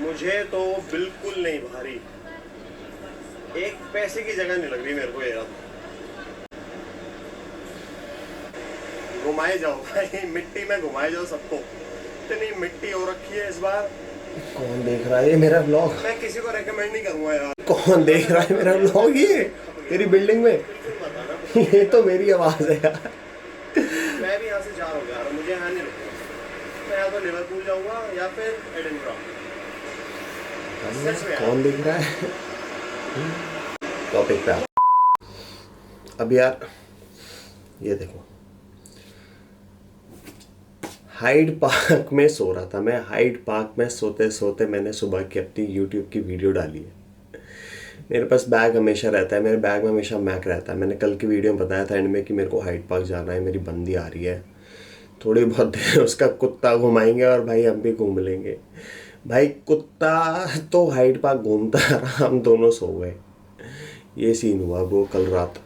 मुझे तो बिल्कुल नहीं भारी, एक पैसे की जगह नहीं लग रही मेरे को यार। घुमाए जाओ भाई, मिट्टी में घुमाए जाओ सबको। इतनी मिट्टी हो रखी है इस बार। कौन देख रहा है ये मेरा ब्लॉग? मैं किसी को रेकमेंड नहीं करूंगा यार। कौन देख रहा है मेरा ब्लॉग? ये तेरी बिल्डिंग में? बिल्कुल बताना। ये तो मेरी आवाज है यार। मैं भी यहाँ से जा रहा हूँ यार, मुझे यहाँ नहीं रुकना। मैं या तो लिवरपूल जाऊंगा या फिर एडिनबरा। सच में कौन देख रहा है? टॉपिक पे आ। अब यार ये देखो, हाइड पार्क में सो रहा था मैं। हाइड पार्क में सोते सोते मैंने सुबह की अपनी यूट्यूब की वीडियो डाली है। मेरे पास बैग हमेशा रहता है, मेरे बैग में हमेशा मैक रहता है। मैंने कल की वीडियो में बताया था एंड में कि मेरे को हाइड पार्क जाना है, मेरी बंदी आ रही है, थोड़ी बहुत देर उसका कुत्ता घुमाएंगे और भाई हम भी घूम लेंगे। भाई कुत्ता तो हाइड पार्क घूमता रहा, हम दोनों सो गए। ये सीन हुआ वो कल रात।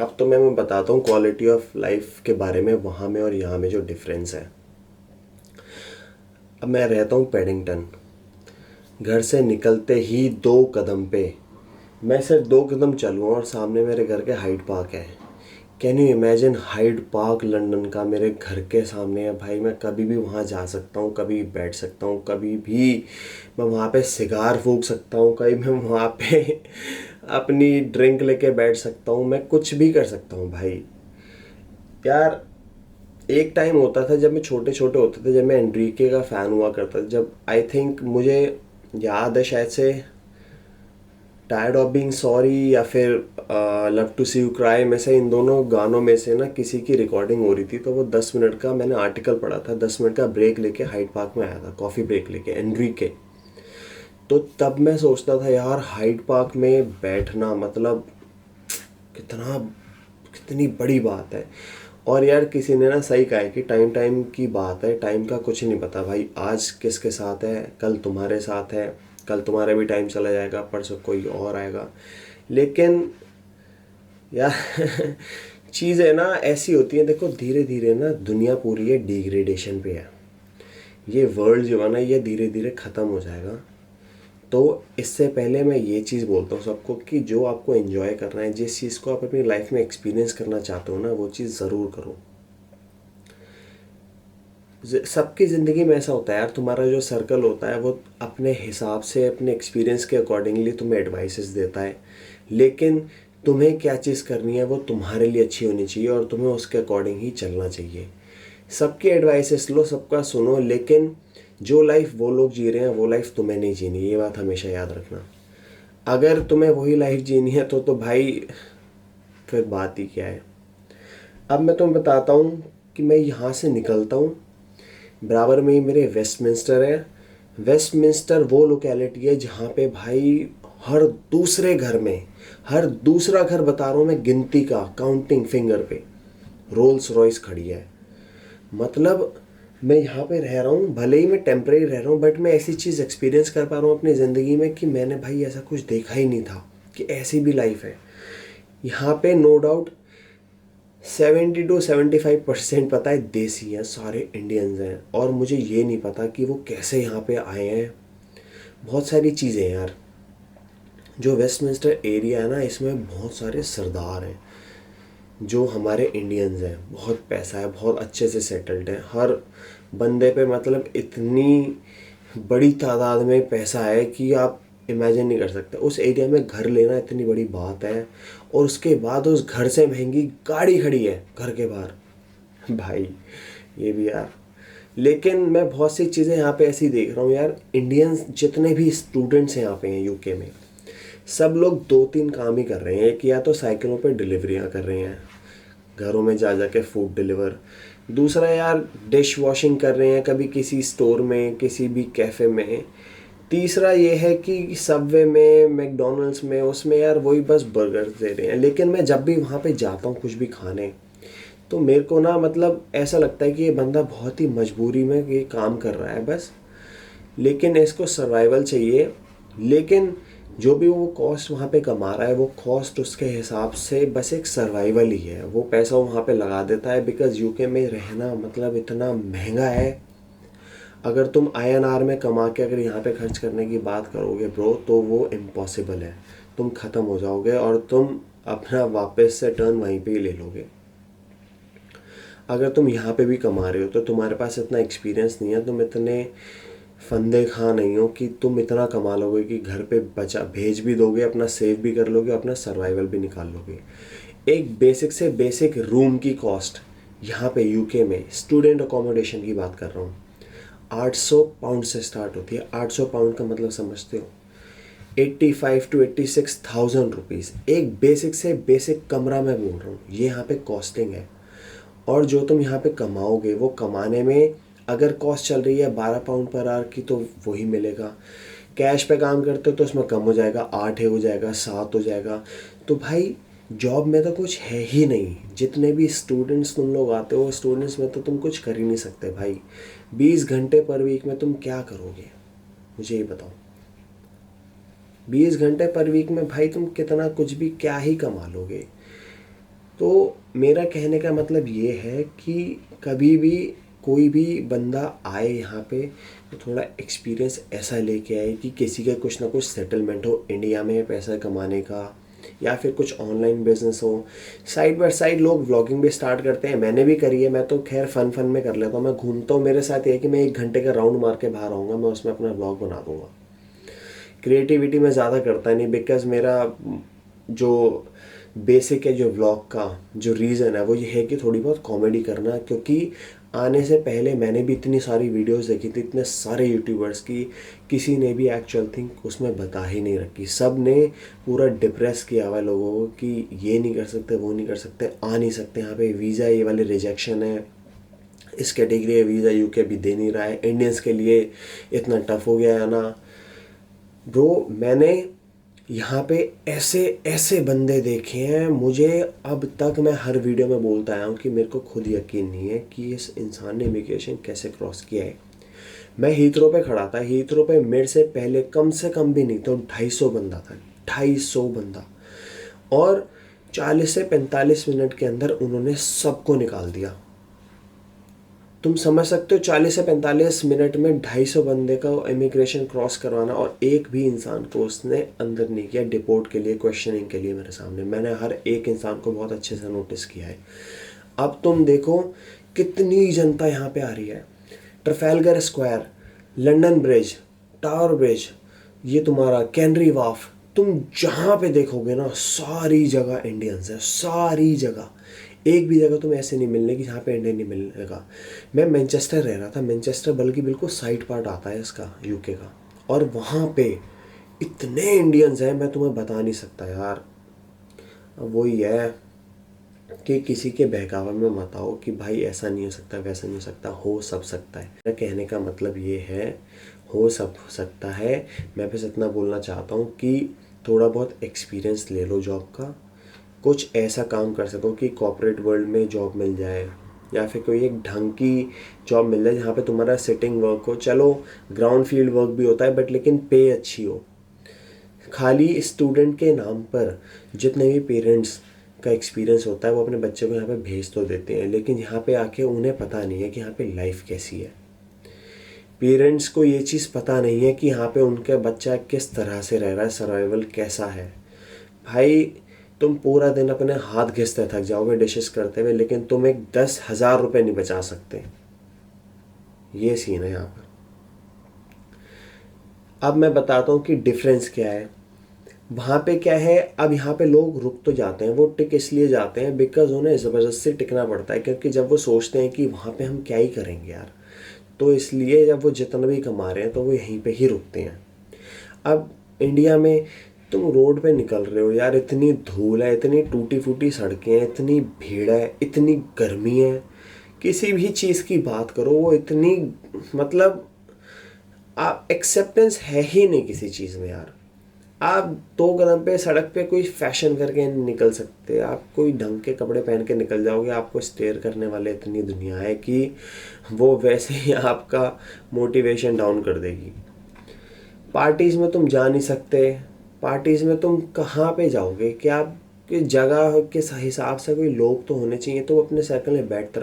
अब तो मैं बताता हूँ क्वालिटी ऑफ लाइफ के बारे में, वहाँ में और यहाँ में जो डिफरेंस है। अब मैं रहता हूँ पैडिंगटन। घर से निकलते ही 2 कदम पे, मैं सिर्फ 2 कदम चलूँ और सामने मेरे घर के हाइड पार्क है। Can you imagine? Hyde Park London का मेरे घर के सामने है। भाई मैं कभी भी वहाँ जा सकता हूँ, कभी बैठ सकता हूँ, कभी भी मैं वहाँ पे सिगार फूंक सकता हूँ, कभी मैं वहाँ पे अपनी ड्रिंक लेके बैठ सकता हूँ, मैं कुछ भी कर सकता हूँ भाई। यार एक टाइम होता था जब मैं छोटे छोटे होते थे, जब मैं एनड्रिके का फ़ैन हुआ करता था, जब आई थिंक मुझे याद है शायद से टायर्ड ऑफ बीइंग सॉरी या फिर love to see you cry में से, इन दोनों गानों में से ना किसी की रिकॉर्डिंग हो रही थी। तो वो 10 मिनट का मैंने आर्टिकल पढ़ा था, 10 मिनट का ब्रेक लेके हाइड पार्क में आया था, कॉफ़ी ब्रेक लेके एनड्रिके। तो तब मैं सोचता था यार हाइड पार्क में बैठना मतलब कितनी बड़ी बात है। और यार किसी ने ना सही कहा है कि टाइम टाइम की बात है, टाइम का कुछ नहीं पता भाई। आज किसके साथ है, कल तुम्हारे साथ है, कल तुम्हारा भी टाइम चला जाएगा, परसों कोई और आएगा। लेकिन यार चीज़ें ना ऐसी होती हैं, देखो धीरे धीरे ना दुनिया पूरी है डिग्रेडेशन पे है। ये वर्ल्ड जो है ना ये धीरे धीरे ख़त्म हो जाएगा। तो इससे पहले मैं ये चीज़ बोलता हूँ सबको कि जो आपको एंजॉय करना है, जिस चीज़ को आप अपनी लाइफ में एक्सपीरियंस करना चाहते हो ना, वो चीज़ ज़रूर करो। सबकी ज़िंदगी में ऐसा होता है यार, तुम्हारा जो सर्कल होता है वो अपने हिसाब से अपने एक्सपीरियंस के अकॉर्डिंगली तुम्हें एडवाइसेस देता है। लेकिन तुम्हें क्या चीज़ करनी है वो तुम्हारे लिए अच्छी होनी चाहिए और तुम्हें उसके अकॉर्डिंग ही चलना चाहिए। सबके एडवाइसेस लो, सबका सुनो, लेकिन जो लाइफ वो लोग जी रहे हैं वो लाइफ तुम्हें नहीं जीनी, ये बात हमेशा याद रखना। अगर तुम्हें वही लाइफ जीनी है तो भाई फिर बात ही क्या है। अब मैं तुम्हें बताता हूँ कि मैं यहाँ से निकलता हूँ, बराबर में ही मेरे वेस्टमिंस्टर है। वेस्टमिंस्टर वो लोकेलिटी है जहाँ पे भाई हर दूसरे घर में, हर दूसरा घर बता रहा हूँ मैं, गिनती का काउंटिंग फिंगर पे रोल्स रॉयस खड़ी है। मतलब मैं यहाँ पे रह रहा हूँ, भले ही मैं टेम्परेरी रह रहा हूँ, बट मैं ऐसी चीज़ एक्सपीरियंस कर पा रहा हूँ अपनी ज़िंदगी में कि मैंने भाई ऐसा कुछ देखा ही नहीं था कि ऐसी भी लाइफ है यहाँ पे। नो डाउट 70-75% पता है देसी हैं, सारे इंडियंस हैं, और मुझे ये नहीं पता कि वो कैसे यहाँ पे आए हैं। बहुत सारी चीज़ें हैं यार। जो वेस्टमिंस्टर एरिया है ना, इसमें बहुत सारे सरदार हैं जो हमारे इंडियंस हैं, बहुत पैसा है, बहुत अच्छे से सेटल्ड है हर बंदे पे। मतलब इतनी बड़ी तादाद में पैसा है कि आप इमेजिन नहीं कर सकते। उस एरिया में घर लेना इतनी बड़ी बात है, और उसके बाद उस घर से महंगी गाड़ी खड़ी है घर के बाहर भाई, ये भी यार। लेकिन मैं बहुत सी चीज़ें यहाँ पे ऐसी देख रहा हूँ यार, इंडियंस जितने भी स्टूडेंट्स हैं यहाँ पे हैं यूके में, सब लोग 2-3 काम ही कर रहे हैं। एक या तो साइकिलों पे डिलीवरियाँ कर रहे हैं, घरों में जा के फूड डिलीवर। दूसरा यार डिश वॉशिंग कर रहे हैं, कभी किसी स्टोर में, किसी भी कैफ़े में। तीसरा ये है कि सबवे में, मैकडोनल्ड्स में, उसमें यार वही बस बर्गर दे रहे हैं। लेकिन मैं जब भी वहाँ पे जाता हूँ कुछ भी खाने, तो मेरे को ना मतलब ऐसा लगता है कि ये बंदा बहुत ही मजबूरी में ये काम कर रहा है बस, लेकिन इसको सर्वाइवल चाहिए। लेकिन जो भी वो कॉस्ट वहाँ पे कमा रहा है, वो कॉस्ट उसके हिसाब से बस एक सर्वाइवल ही है। वो पैसा वहाँ पे लगा देता है, बिकॉज़ यूके में रहना मतलब इतना महंगा है। अगर तुम INR में कमा के अगर यहाँ पे खर्च करने की बात करोगे ब्रो, तो वो इम्पॉसिबल है। तुम ख़त्म हो जाओगे और तुम अपना वापस से टर्न वहीं पे ही ले लोगे। अगर तुम यहाँ पे भी कमा रहे हो तो तुम्हारे पास इतना एक्सपीरियंस नहीं है, तुम इतने फंदे खा नहीं हो कि तुम इतना कमा लोगे कि घर पे बचा भेज भी दोगे, अपना सेव भी कर लोगे, अपना सर्वाइवल भी निकाल लोगे। एक बेसिक से बेसिक रूम की कॉस्ट यहाँ पे UK में स्टूडेंट अकोमोडेशन की बात कर रहा हूँ, 800 पाउंड से स्टार्ट होती है। 800 पाउंड का मतलब समझते हो, 85 to 86,000 रुपीज़। एक बेसिक से बेसिक कमरा मैं बोल रहा हूँ, ये यहाँ पे कॉस्टिंग है। और जो तुम यहाँ पे कमाओगे वो कमाने में अगर कॉस्ट चल रही है 12 पाउंड पर आवर की तो वही मिलेगा। कैश पे काम करते हो तो उसमें कम हो जाएगा, 8 हो जाएगा, 7 हो जाएगा। तो भाई जॉब में तो कुछ है ही नहीं। जितने भी स्टूडेंट्स तुम लोग आते हो, स्टूडेंट्स में तो तुम कुछ कर ही नहीं सकते भाई। 20 घंटे पर वीक में तुम क्या करोगे, मुझे ये बताओ। 20 घंटे पर वीक में भाई तुम कितना कुछ भी क्या ही कमा लोगे। तो मेरा कहने का मतलब ये है कि कभी भी कोई भी बंदा आए यहाँ पे तो थोड़ा एक्सपीरियंस ऐसा लेके आए कि किसी का कुछ ना कुछ सेटलमेंट हो इंडिया में पैसा कमाने का, या फिर कुछ ऑनलाइन बिजनेस हो। साइड बाय साइड लोग व्लॉगिंग भी स्टार्ट करते हैं, मैंने भी करी है। मैं तो खैर फन में कर लेता हूँ, मैं घूमता हूँ। मेरे साथ ये है कि मैं 1 घंटे का राउंड मार के बाहर आऊँगा, मैं उसमें अपना व्लॉग बना दूँगा। क्रिएटिविटी मैं ज़्यादा करता नहीं, बिकॉज मेरा जो बेसिक है जो व्लॉग का जो रीज़न है वो ये है कि थोड़ी बहुत कॉमेडी करना। क्योंकि आने से पहले मैंने भी इतनी सारी वीडियोस देखी थी, इतने सारे यूट्यूबर्स की, किसी ने भी एक्चुअल थिंक उसमें बता ही नहीं रखी। सब ने पूरा डिप्रेस किया हुआ है लोगों को कि ये नहीं कर सकते, वो नहीं कर सकते, आ नहीं सकते, यहाँ पे वीज़ा ये वाले रिजेक्शन है, इस कैटेगरी का वीज़ा UK अभी दे नहीं रहा है, इंडियंस के लिए इतना टफ हो गया है ना। ब्रो मैंने यहाँ पे ऐसे ऐसे बंदे देखे हैं, मुझे अब तक मैं हर वीडियो में बोलता आया हूँ कि मेरे को खुद यकीन नहीं है कि इस इंसान ने इमिग्रेशन कैसे क्रॉस किया है। मैं हीथ्रो पे खड़ा था, हीथ्रो पे मेरे से पहले कम से कम भी नहीं तो 250 बंदा था, 250 बंदा, और 40 से 45 मिनट के अंदर उन्होंने सबको निकाल दिया। तुम समझ सकते हो 40 से 45 मिनट में 250 बंदे का इमिग्रेशन क्रॉस करवाना, और एक भी इंसान को उसने अंदर नहीं किया डिपोर्ट के लिए, क्वेश्चनिंग के लिए। मेरे सामने मैंने हर एक इंसान को बहुत अच्छे से नोटिस किया है। अब तुम देखो कितनी जनता यहाँ पे आ रही है। Trafalgar Square, London Bridge, Tower Bridge, ये तुम्हारा कैनरी वाफ, तुम जहाँ पे देखोगे ना सारी जगह इंडियंस है, सारी जगह। एक भी जगह तुम्हें ऐसे नहीं मिलने की जहाँ पे इंडियन नहीं मिलेगा। मैं मैनचेस्टर रह रहा था, मैनचेस्टर बल्कि बिल्कुल साइड पार्ट आता है इसका UK का, और वहाँ पे इतने इंडियंस हैं मैं तुम्हें बता नहीं सकता यार। अब वही है कि किसी के बहकावे में मत आओ कि भाई ऐसा नहीं हो सकता, वैसा नहीं हो सकता, हो सब सकता है। मेरा कहने का मतलब ये है, हो सब सकता है। मैं बस इतना बोलना चाहता हूँ कि थोड़ा बहुत एक्सपीरियंस ले लो जॉब का, कुछ ऐसा काम कर सको कि कॉर्पोरेट वर्ल्ड में जॉब मिल जाए, या फिर कोई एक ढंग की जॉब मिल जाए जहाँ पे तुम्हारा सिटिंग वर्क हो। चलो ग्राउंड फील्ड वर्क भी होता है बट लेकिन पे अच्छी हो। खाली स्टूडेंट के नाम पर जितने भी पेरेंट्स का एक्सपीरियंस होता है वो अपने बच्चे को यहाँ पे भेज तो देते हैं, लेकिन यहाँ पे आके उन्हें पता नहीं है कि यहाँ पे लाइफ कैसी है। पेरेंट्स को ये चीज़ पता नहीं है कि यहाँ पे उनका बच्चा किस तरह से रह रहा है, सर्वाइवल कैसा है। भाई तुम पूरा दिन अपने हाथ घिसते थक जाओगे डिशेस करते हुए, लेकिन तुम एक 10,000 रुपये नहीं बचा सकते। ये सीन है यहाँ पर। अब मैं बताता हूँ कि डिफरेंस क्या है। वहाँ पे क्या है, अब यहाँ पे लोग रुक तो जाते हैं, वो टिक इसलिए जाते हैं बिकॉज उन्हें ज़बरदस्ती टिकना पड़ता है, क्योंकि जब वो सोचते हैं कि वहाँ पे हम क्या ही करेंगे यार, तो इसलिए जब वो जितना भी कमा रहे हैं तो वो यहीं पे ही रुकते हैं। अब इंडिया में तुम रोड पे निकल रहे हो यार, इतनी धूल है, इतनी टूटी फूटी सड़कें हैं, इतनी भीड़ है, इतनी गर्मी है, किसी भी चीज़ की बात करो वो इतनी, मतलब आप एक्सेप्टेंस है ही नहीं किसी चीज़ में यार। आप 2 कदम पे सड़क पे कोई फैशन करके नहीं निकल सकते, आप कोई ढंग के कपड़े पहन के निकल जाओगे, आपको स्टेयर करने वाले इतनी दुनिया है कि वो वैसे ही आपका मोटिवेशन डाउन कर देगी। पार्टीज़ में तुम जा नहीं सकते, पार्टीज़ में तुम कहाँ पे जाओगे, क्या कि जगह के हिसाब से कोई लोग तो होने चाहिए, तो अपने सर्कल में बैठते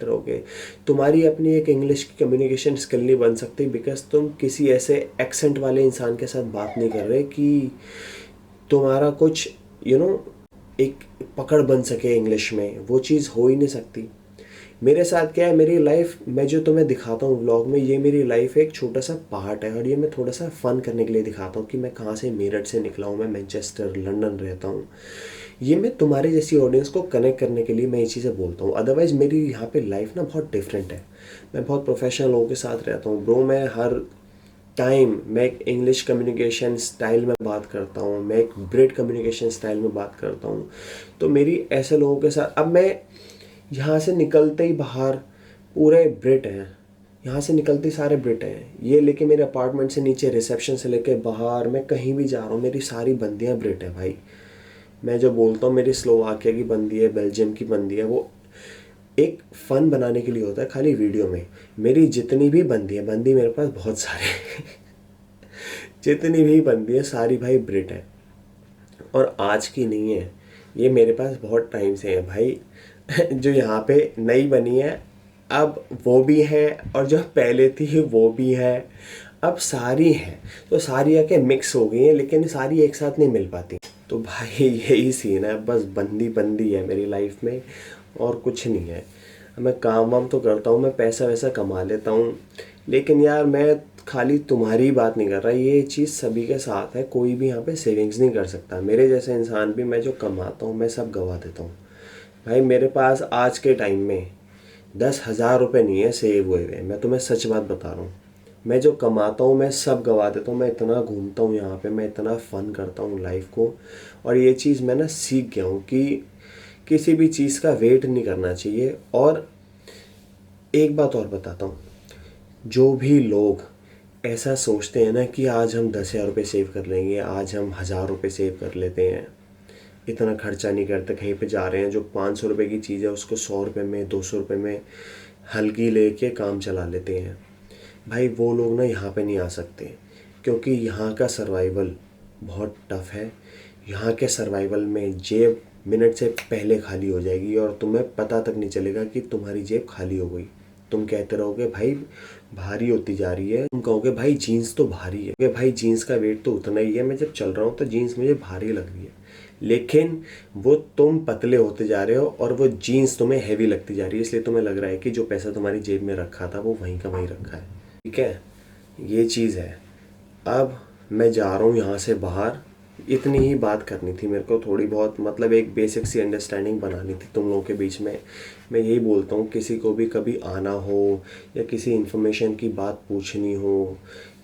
रहोगे। तुम्हारी अपनी एक इंग्लिश की कम्युनिकेशन स्किल नहीं बन सकती, बिकॉज तुम किसी ऐसे एक्सेंट वाले इंसान के साथ बात नहीं कर रहे कि तुम्हारा कुछ एक पकड़ बन सके इंग्लिश में। वो चीज़ हो ही नहीं सकती। मेरे साथ क्या है, मेरी लाइफ मैं जो तुम्हें दिखाता हूँ व्लॉग में, ये मेरी लाइफ एक छोटा सा पार्ट है, और ये मैं थोड़ा सा फन करने के लिए दिखाता हूँ कि मैं कहाँ से, मेरठ से निकला हूँ, मैं मैनचेस्टर लंदन रहता हूँ। ये मैं तुम्हारे जैसी ऑडियंस को कनेक्ट करने के लिए मैं ये चीज़ें बोलता हूँ। अदरवाइज़ मेरी यहाँ पे लाइफ ना बहुत डिफरेंट है। मैं बहुत प्रोफेशनल लोगों के साथ रहता हूँ ब्रो। मैं हर टाइम मैं एक इंग्लिश कम्युनिकेशन स्टाइल में बात करता हूँ, मैं एक ब्रिट कम्युनिकेशन स्टाइल में बात करता हूँ। तो मेरी ऐसे लोगों के साथ, अब मैं यहाँ से निकलते ही बाहर पूरे ब्रिट हैं, यहाँ से निकलते ही सारे ब्रिट हैं। ये लेके मेरे अपार्टमेंट से नीचे, रिसेप्शन से लेके बाहर, मैं कहीं भी जा रहा हूँ, मेरी सारी बंदियाँ ब्रिट हैं भाई। मैं जो बोलता हूँ मेरी स्लोवाकिया की बंदी है, बेल्जियम की बंदी है, वो एक फ़न बनाने के लिए होता है खाली वीडियो में। मेरी जितनी भी बंदी मेरे पास बहुत सारे जितनी भी बंदी है सारी भाई ब्रिट है, और आज की नहीं है, ये मेरे पास बहुत टाइम से है भाई। जो यहाँ पे नई बनी है अब वो भी है, और जो पहले थी वो भी है, अब सारी हैं। तो सारी आके मिक्स हो गई हैं, लेकिन सारी एक साथ नहीं मिल पाती। तो भाई यही सीन है, बस बंदी है मेरी लाइफ में, और कुछ नहीं है। मैं काम वाम तो करता हूँ, मैं पैसा वैसा कमा लेता हूँ, लेकिन यार मैं खाली तुम्हारी बात नहीं कर रहा, ये चीज़ सभी के साथ है। कोई भी यहाँ पे सेविंग्स नहीं कर सकता। मेरे जैसे इंसान भी, मैं जो कमाता हूँ मैं सब गवा देता हूँ भाई। मेरे पास आज के टाइम में 10,000 रुपये नहीं है सेव हुए हुए, मैं तुम्हें सच बात बता रहा हूँ। मैं जो कमाता हूँ मैं सब गवा देता हूँ। मैं इतना घूमता हूँ यहाँ पे, मैं इतना फ़न करता हूँ लाइफ को, और ये चीज़ मैं ना सीख गया हूँ कि किसी भी चीज़ का वेट नहीं करना चाहिए। और एक बात और बताता हूँ, जो भी लोग ऐसा सोचते हैं ना कि आज हम 10,000 रुपये सेव कर लेंगे, आज हम 1,000 रुपये सेव कर लेते हैं, इतना खर्चा नहीं करते, कहीं पे जा रहे हैं, जो 500 रुपये की चीज़ है उसको 100 रुपये में, 200 रुपये में हल्की लेके काम चला लेते हैं, भाई वो लोग ना यहाँ पे नहीं आ सकते। क्योंकि यहाँ का सर्वाइवल बहुत टफ़ है। यहाँ के सर्वाइवल में जेब मिनट से पहले खाली हो जाएगी, और तुम्हें पता तक नहीं चलेगा कि तुम्हारी जेब खाली हो गई। तुम कहते रहोगे भाई भारी होती जा रही है, तुम कहोगे भाई जीन्स तो भारी है, भाई जीन्स का वेट तो उतना ही है, मैं जब चल रहा हूँ तो जीन्स मुझे भारी लग रही है। लेकिन वो तुम पतले होते जा रहे हो, और वो जीन्स तुम्हें हैवी लगती जा रही है, इसलिए तुम्हें लग रहा है कि जो पैसा तुम्हारी जेब में रखा था वो वहीं का वहीं रखा है। ठीक है, ये चीज़ है। अब मैं जा रहा हूँ यहाँ से बाहर, इतनी ही बात करनी थी मेरे को, थोड़ी बहुत, मतलब एक बेसिक सी अंडरस्टैंडिंग बनानी थी तुम लोगों के बीच में। मैं यही बोलता हूँ, किसी को भी कभी आना हो या किसी इन्फॉर्मेशन की बात पूछनी हो,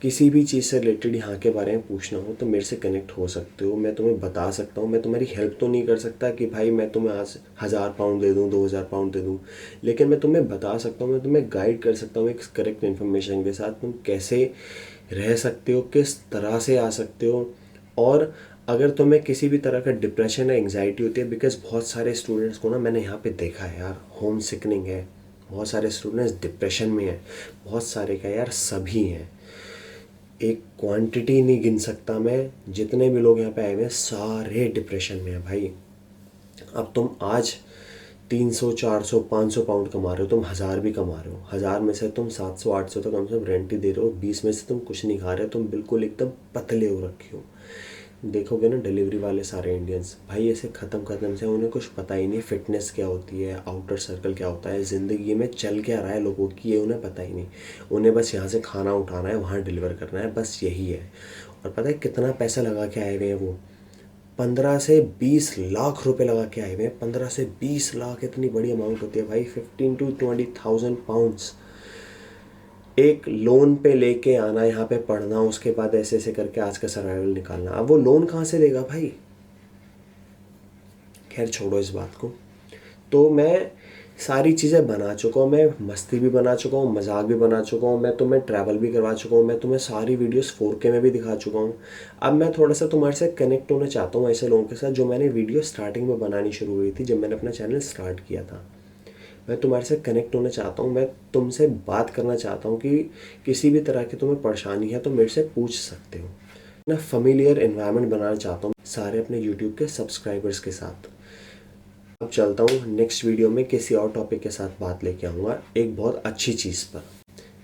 किसी भी चीज़ से रिलेटेड यहाँ के बारे में पूछना हो, तो मेरे से कनेक्ट हो सकते हो। मैं तुम्हें बता सकता हूँ। मैं तुम्हारी हेल्प तो नहीं कर सकता कि भाई मैं तुम्हें आज 1,000 पाउंड दे दूँ, 2,000 पाउंड दे दूँ, लेकिन मैं तुम्हें बता सकता हूँ, मैं तुम्हें गाइड कर सकता हूँ एक करेक्ट इन्फॉर्मेशन के साथ, तुम कैसे रह सकते हो, किस तरह से आ सकते हो। और अगर तुम्हें किसी भी तरह का डिप्रेशन या एंग्जाइटी होती है, बिकॉज बहुत सारे स्टूडेंट्स को ना मैंने यहाँ पे देखा है यार, होम सिकनिंग है, बहुत सारे स्टूडेंट्स डिप्रेशन में हैं, बहुत सारे क्या यार, सभी हैं, एक क्वांटिटी नहीं गिन सकता मैं। जितने भी लोग यहाँ पे आए हुए हैं सारे डिप्रेशन में हैं भाई। अब तुम आज 300, 400, 500 पाउंड कमा रहे हो, तुम 1,000 भी कमा रहे हो, 1,000 में से तुम 700, 800 तो कम से कम रेंट ही दे रहे हो, 20 में से तुम कुछ नहीं खा रहे हो, तुम बिल्कुल एकदम पतले हो रखे हो। देखोगे ना डिलीवरी वाले सारे इंडियंस भाई ऐसे ख़त्म से, उन्हें कुछ पता ही नहीं फिटनेस क्या होती है, आउटर सर्कल क्या होता है, ज़िंदगी में चल क्या रहा है लोगों की, ये उन्हें पता ही नहीं। उन्हें बस यहाँ से खाना उठाना है, वहाँ डिलीवर करना है, बस यही है। और पता है कितना पैसा लगा के आए हुए हैं वो, 15 से 20 लाख रुपए लगा के आए हुए हैं। 15 से 20 लाख इतनी बड़ी अमाउंट होती है भाई, 15 to 20,000 पाउंड्स। एक लोन पे लेके आना, यहाँ पे पढ़ना, उसके बाद ऐसे ऐसे करके आज का सर्वाइवल निकालना। अब वो लोन कहाँ से देगा भाई? खैर छोड़ो इस बात को। तो मैं सारी चीज़ें बना चुका हूँ, मैं मस्ती भी बना चुका हूँ, मजाक भी बना चुका हूँ, मैं तुम्हें ट्रैवल भी करवा चुका हूँ, मैं तुम्हें सारी वीडियोस 4K में भी दिखा चुका हूँ। अब मैं थोड़ा सा तुम्हारे से कनेक्ट होना चाहता हूँ ऐसे लोगों के साथ, जो मैंने वीडियो स्टार्टिंग में बनानी शुरू हुई थी जब मैंने अपना चैनल स्टार्ट किया था। मैं तुम्हारे से कनेक्ट होना चाहता हूँ, मैं तुमसे बात करना चाहता हूँ कि किसी भी तरह की तुम्हें परेशानी है तो मेरे से पूछ सकते हो। मैं फेमिलियर एनवायरनमेंट बनाना चाहता हूँ, सारे अपने यूट्यूब के सब्सक्राइबर्स के साथ। अब चलता हूँ, नेक्स्ट वीडियो में किसी और टॉपिक के साथ बात लेके आऊँगा एक बहुत अच्छी चीज़ पर।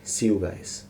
सी यू गाइस।